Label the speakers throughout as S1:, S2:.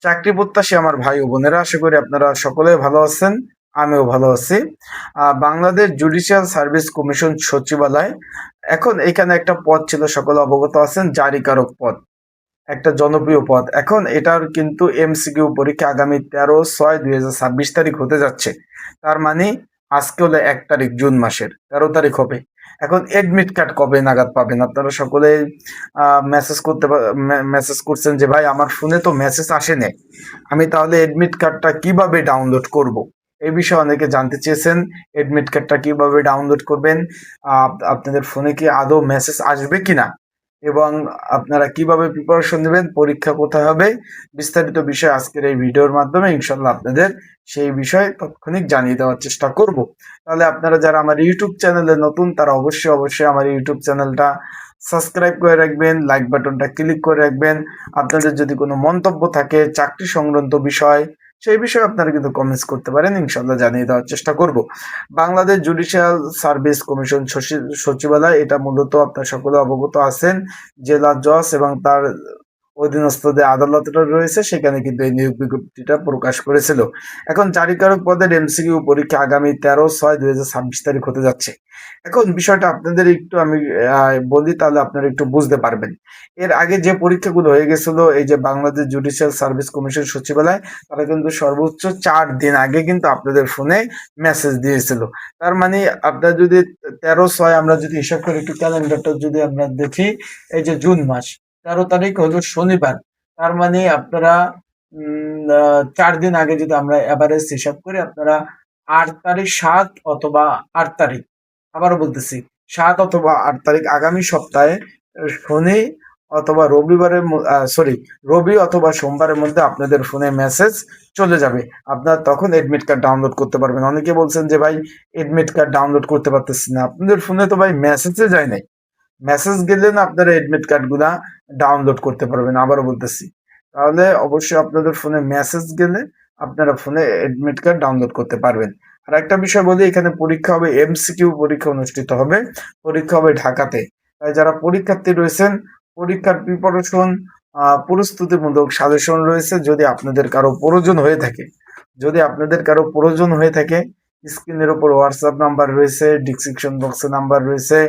S1: চাকরি প্রত্যাশী আমার ভাই ও বোনেরা, আশা করি আপনারা সকলে ভালো আছেন। আমিও ভালো আছি। বাংলাদেশ জুডিশিয়াল সার্ভিস কমিশন সচিবালয়, এখন এখানে একটা পদ ছিল, সকলে অবগত আছেন, জারিকারক পদ, একটা জনপ্রিয় পদ। এখন এটার কিন্তু এমসিকিউ পরীক্ষা আগামী 13/6/2026 তারিখ হতে যাচ্ছে। তার মানে আজকে হলো 1 তারিখ, জুন মাসের 13 তারিখ হবে। এখন এডমিট কার্ড কবে নাগাদ পাবেন? আপনারা সকলে মেসেজ করছেন যে ভাই আমার ফোনে তো মেসেজ আসে নাই, আমি তাহলে এডমিট কার্ডটা কিভাবে ডাউনলোড করব? এই বিষয়ে অনেকে জানতে চেয়েছেন। এডমিট কার্ডটা কিভাবে ডাউনলোড করবেন, আপনাদের ফোনে কি আদৌ মেসেজ আসবে কিনা, এবং আপনারা কিভাবে প্রিপারেশন নেবেন, পরীক্ষা কোথায় হবে, বিস্তারিত বিষয় আজকের এই ভিডিওর মাধ্যমে ইনশাল্লাহ আপনাদের সেই বিষয়ে তাৎক্ষণিক জানিয়ে দেওয়ার চেষ্টা করব। তাহলে আপনারা যারা আমার ইউটিউব চ্যানেলে নতুন, তারা অবশ্যই আমার ইউটিউব চ্যানেলটা সাবস্ক্রাইব করে রাখবেন, লাইক বাটনটা ক্লিক করে রাখবেন। আপনাদের যদি কোনো মন্তব্য থাকে চাকরি সংক্রান্ত বিষয়, সেই বিষয়ে আপনারা কিন্তু কমেন্টস করতে পারেন, ইনশাল্লাহ জানিয়ে দেওয়ার চেষ্টা করব। বাংলাদেশ জুডিশিয়াল সার্ভিস কমিশন সচিবালয়, এটা মূলত আপনারা সকলে অবগত আছেন, জেলা জজ এবং তার অধীনস্থ যে আদালতটা রয়েছে সেখানে কিন্তু এই নিয়োগ বিজ্ঞপ্তিটা প্রকাশ করেছিল। এখন জারিকারক পদের এমসিকিউ পরীক্ষা আগামী 13/6/2026 তারিখ হতে যাচ্ছে। এখন বিষয়টা আপনাদের একটু আমি বলি, তাহলে আপনারা একটু বুঝতে পারবেন। এর আগে যে পরীক্ষাগুলো হয়ে গেছিল, এই যে বাংলাদেশ জুডিশিয়াল সার্ভিস কমিশন সচিবালয়, তারা কিন্তু সর্বোচ্চ 4 দিন আগে কিন্তু আপনাদের ফোনে মেসেজ দিয়েছিল। তার মানে আপনার যদি 13/6 আমরা যদি হিসাব করি, একটু ক্যালেন্ডারটা যদি আমরা দেখি, এই যে জুন মাস 13 তারিখ হলো শনিবার। তার মানে আপনারা 4 দিন আগে যদি আমরা এভারেজ হিসাব করি, আপনারা 8 তারিখ, 7 অথবা 8 তারিখ, আবারও বলতেছি 7 অথবা 8 তারিখ আগামী সপ্তাহে শনি অথবা রবিবারের সরি রবি অথবা সোমবারের মধ্যে আপনাদের ফোনে মেসেজ চলে যাবে। আপনারা তখন এডমিট কার্ড ডাউনলোড করতে পারবেন। অনেকে বলছেন যে ভাই এডমিট কার্ড ডাউনলোড করতে পারতেছি না, আপনাদের ফোনে তো ভাই মেসেজে যায় নাই। মেসেজ গেলে না আপনারা এডমিট কার্ডগুলা ডাউনলোড করতে পারবেন, আবারও বলতেছি। তাহলে অবশ্যই আপনাদের ফোনে মেসেজ গেলে আপনারা ফোনে এডমিট কার্ড ডাউনলোড করতে পারবেন। আর একটা বিষয় বলি, এখানে পরীক্ষা হবে, এমসিকিউ পরীক্ষা অনুষ্ঠিত হবে। পরীক্ষা হবে ঢাকাতে। তাই যারা পরীক্ষার্থী রয়েছেন, পরীক্ষার প্রিপারেশন, প্রস্তুতিমূলক সাজেশন রয়েছে, যদি আপনাদের কারো প্রয়োজন হয়ে থাকে, স্ক্রিনের উপর হোয়াটসঅ্যাপ নাম্বার রয়েছে, ডিসক্রিপশন বক্সে নাম্বার রয়েছে,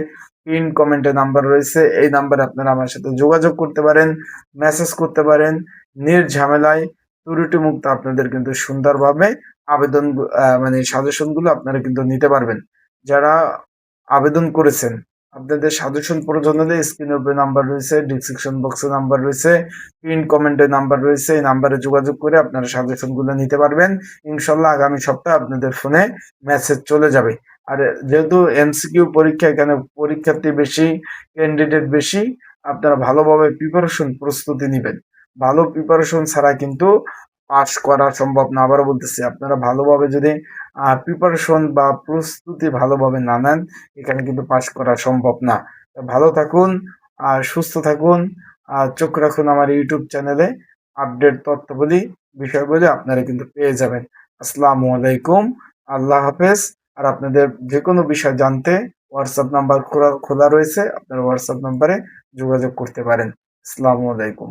S1: পিন কমেন্টে নাম্বার রয়েছে। এই নাম্বারে আপনারা আমার সাথে যোগাযোগ করতে পারেন, মেসেজ করতে পারেন। নির্ঝামেলায়, ত্রুটি মুক্ত আপনাদের কিন্তু সুন্দরভাবে আবেদন, মানে সাজেশনগুলো আপনারা কিন্তু নিতে পারবেন। যারা আবেদন করেছেন, আপনাদের সাজেশন প্রয়োজন হলে স্ক্রিনের উপরে নাম্বার রয়েছে, ডিসক্রিপশন বক্সে নাম্বার রয়েছে, পিন কমেন্টে নাম্বার রয়েছে, এই নাম্বারে যোগাযোগ করে আপনারা সাজেশনগুলো নিতে পারবেন। ইনশাল্লাহ আগামী সপ্তাহে আপনাদের ফোনে মেসেজ চলে যাবে। আর যেহেতু এমসিকিউ পরীক্ষা, এখানে পরীক্ষার্থী বেশি, ক্যান্ডিডেট বেশি, আপনারা ভালোভাবে প্রিপারেশন প্রস্তুতি নিবেন। ভালো প্রিপারেশন ছাড়া কিন্তু পাস করা সম্ভব না। আবারও বলতেছি, আপনারা ভালোভাবে যদি প্রিপারেশন বা প্রস্তুতি ভালোভাবে না নেন, এখানে কিন্তু পাস করা সম্ভব না। তো ভালো থাকুন, আর সুস্থ থাকুন, আর চোখ রাখুন আমার ইউটিউব চ্যানেলে। আপডেট তথ্যবলী, বিষয়গুলি আপনারা কিন্তু পেয়ে যাবেন। আসসালামু আলাইকুম, আল্লাহ হাফেজ। আর আপনাদের যে কোনো বিষয় জানতে হোয়াটসঅ্যাপ নাম্বার খোলা রয়েছে, আপনারা হোয়াটসঅ্যাপ নাম্বারে যোগাযোগ করতে পারেন। আসসালামু আলাইকুম।